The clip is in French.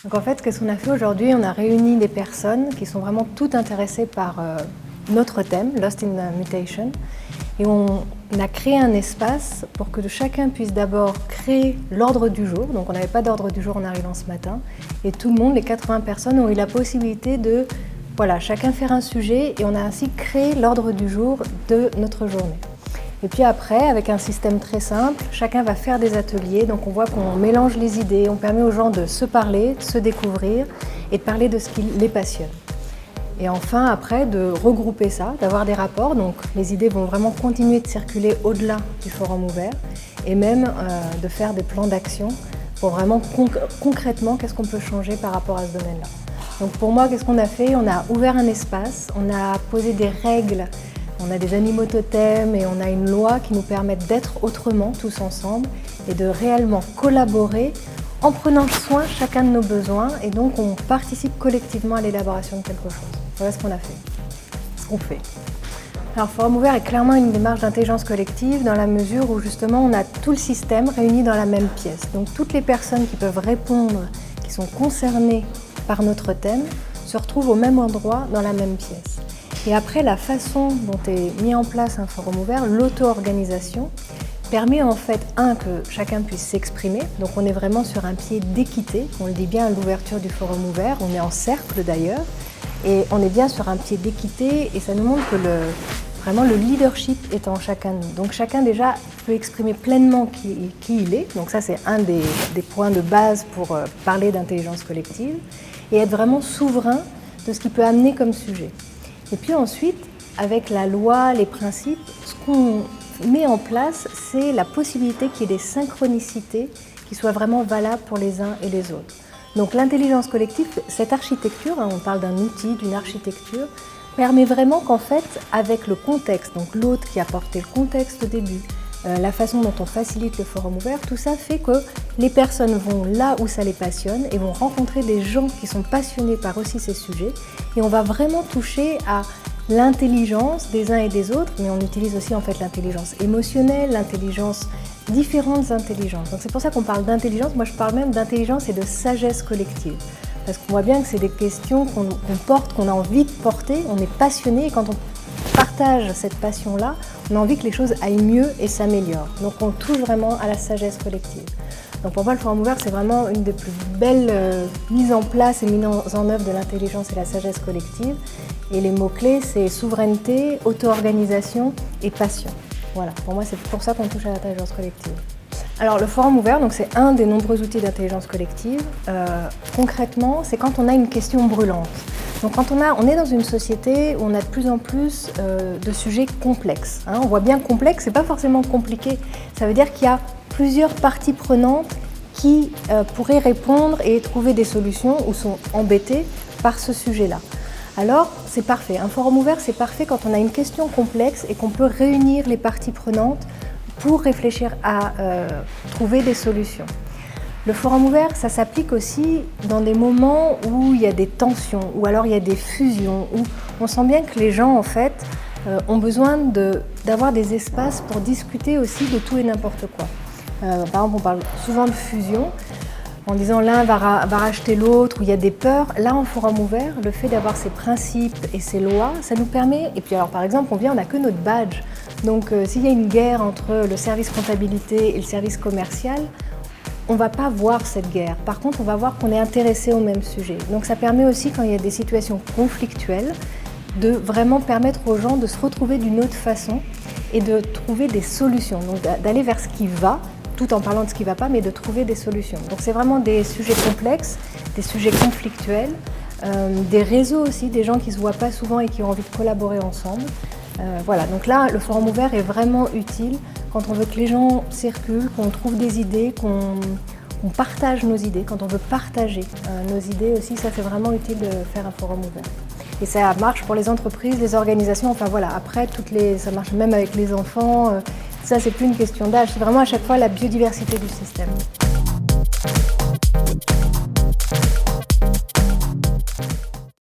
Donc en fait, qu'est-ce qu'on a fait aujourd'hui? On a réuni des personnes qui sont vraiment toutes intéressées par notre thème, Lost in Mutation, et on a créé un espace pour que chacun puisse d'abord créer l'ordre du jour. Donc on n'avait pas d'ordre du jour en arrivant ce matin, et tout le monde, les 80 personnes, ont eu la possibilité de, voilà, chacun faire un sujet, et on a ainsi créé l'ordre du jour de notre journée. Et puis après, avec un système très simple, chacun va faire des ateliers, donc on voit qu'on mélange les idées, on permet aux gens de se parler, de se découvrir et de parler de ce qui les passionne. Et enfin, après, de regrouper ça, d'avoir des rapports, donc les idées vont vraiment continuer de circuler au-delà du forum ouvert, et même de faire des plans d'action pour vraiment concrètement qu'est-ce qu'on peut changer par rapport à ce domaine-là. Donc pour moi, qu'est-ce qu'on a fait? On a ouvert un espace, on a posé des règles. On a des animaux totems et on a une loi qui nous permettent d'être autrement tous ensemble et de réellement collaborer en prenant soin chacun de nos besoins, et donc on participe collectivement à l'élaboration de quelque chose. Voilà ce qu'on a fait, ce qu'on fait. Alors Forum Ouvert est clairement une démarche d'intelligence collective dans la mesure où justement on a tout le système réuni dans la même pièce. Donc toutes les personnes qui peuvent répondre, qui sont concernées par notre thème, se retrouvent au même endroit dans la même pièce. Et après, la façon dont est mis en place un forum ouvert, l'auto-organisation, permet en fait, que chacun puisse s'exprimer. Donc on est vraiment sur un pied d'équité, on le dit bien à l'ouverture du forum ouvert, on est en cercle d'ailleurs, et on est bien sur un pied d'équité, et ça nous montre que vraiment le leadership est en chacun de nous. Donc chacun déjà peut exprimer pleinement qui il est, donc ça c'est un des points de base pour parler d'intelligence collective, et être vraiment souverain de ce qu'il peut amener comme sujet. Et puis ensuite, avec la loi, les principes, ce qu'on met en place, c'est la possibilité qu'il y ait des synchronicités qui soient vraiment valables pour les uns et les autres. Donc l'intelligence collective, cette architecture, on parle d'un outil, d'une architecture, permet vraiment qu'en fait, avec le contexte, donc l'autre qui a apporté le contexte au début, la façon dont on facilite le forum ouvert, tout ça fait que les personnes vont là où ça les passionne et vont rencontrer des gens qui sont passionnés par aussi ces sujets, et on va vraiment toucher à l'intelligence des uns et des autres, mais on utilise aussi en fait l'intelligence émotionnelle, l'intelligence, différentes intelligences. Donc c'est pour ça qu'on parle d'intelligence, moi je parle même d'intelligence et de sagesse collective. Parce qu'on voit bien que c'est des questions qu'on porte, qu'on a envie de porter, on est passionné, et quand on partage cette passion-là, on a envie que les choses aillent mieux et s'améliorent. Donc on touche vraiment à la sagesse collective. Donc pour moi, le forum ouvert, c'est vraiment une des plus belles mises en place et mises en œuvre de l'intelligence et la sagesse collective. Et les mots-clés, c'est souveraineté, auto-organisation et passion. Voilà, pour moi, c'est pour ça qu'on touche à l'intelligence collective. Alors le forum ouvert, donc c'est un des nombreux outils d'intelligence collective. Concrètement, c'est quand on a une question brûlante. Donc quand on est dans une société où on a de plus en plus de sujets complexes. On voit bien complexe, c'est pas forcément compliqué. Ça veut dire qu'il y a plusieurs parties prenantes qui pourraient répondre et trouver des solutions ou sont embêtées par ce sujet-là. Alors c'est parfait. Un forum ouvert, c'est parfait quand on a une question complexe et qu'on peut réunir les parties prenantes pour réfléchir à trouver des solutions. Le forum ouvert, ça s'applique aussi dans des moments où il y a des tensions, ou alors il y a des fusions, où on sent bien que les gens, en fait, ont besoin d'avoir des espaces pour discuter aussi de tout et n'importe quoi. Par exemple, on parle souvent de fusion, en disant l'un va racheter l'autre, où il y a des peurs. Là, en forum ouvert, le fait d'avoir ces principes et ces lois, ça nous permet... Et puis alors, par exemple, on n'a que notre badge. Donc, s'il y a une guerre entre le service comptabilité et le service commercial, on ne va pas voir cette guerre. Par contre, on va voir qu'on est intéressé au même sujet. Donc ça permet aussi, quand il y a des situations conflictuelles, de vraiment permettre aux gens de se retrouver d'une autre façon et de trouver des solutions. Donc d'aller vers ce qui va, tout en parlant de ce qui ne va pas, mais de trouver des solutions. Donc c'est vraiment des sujets complexes, des sujets conflictuels, des réseaux aussi, des gens qui ne se voient pas souvent et qui ont envie de collaborer ensemble. Voilà, donc là, le forum ouvert est vraiment utile quand on veut que les gens circulent, qu'on trouve des idées, qu'on partage nos idées, quand on veut partager nos idées aussi, ça c'est vraiment utile de faire un forum ouvert. Et ça marche pour les entreprises, les organisations, enfin voilà, après ça marche même avec les enfants, ça c'est plus une question d'âge, c'est vraiment à chaque fois la biodiversité du système.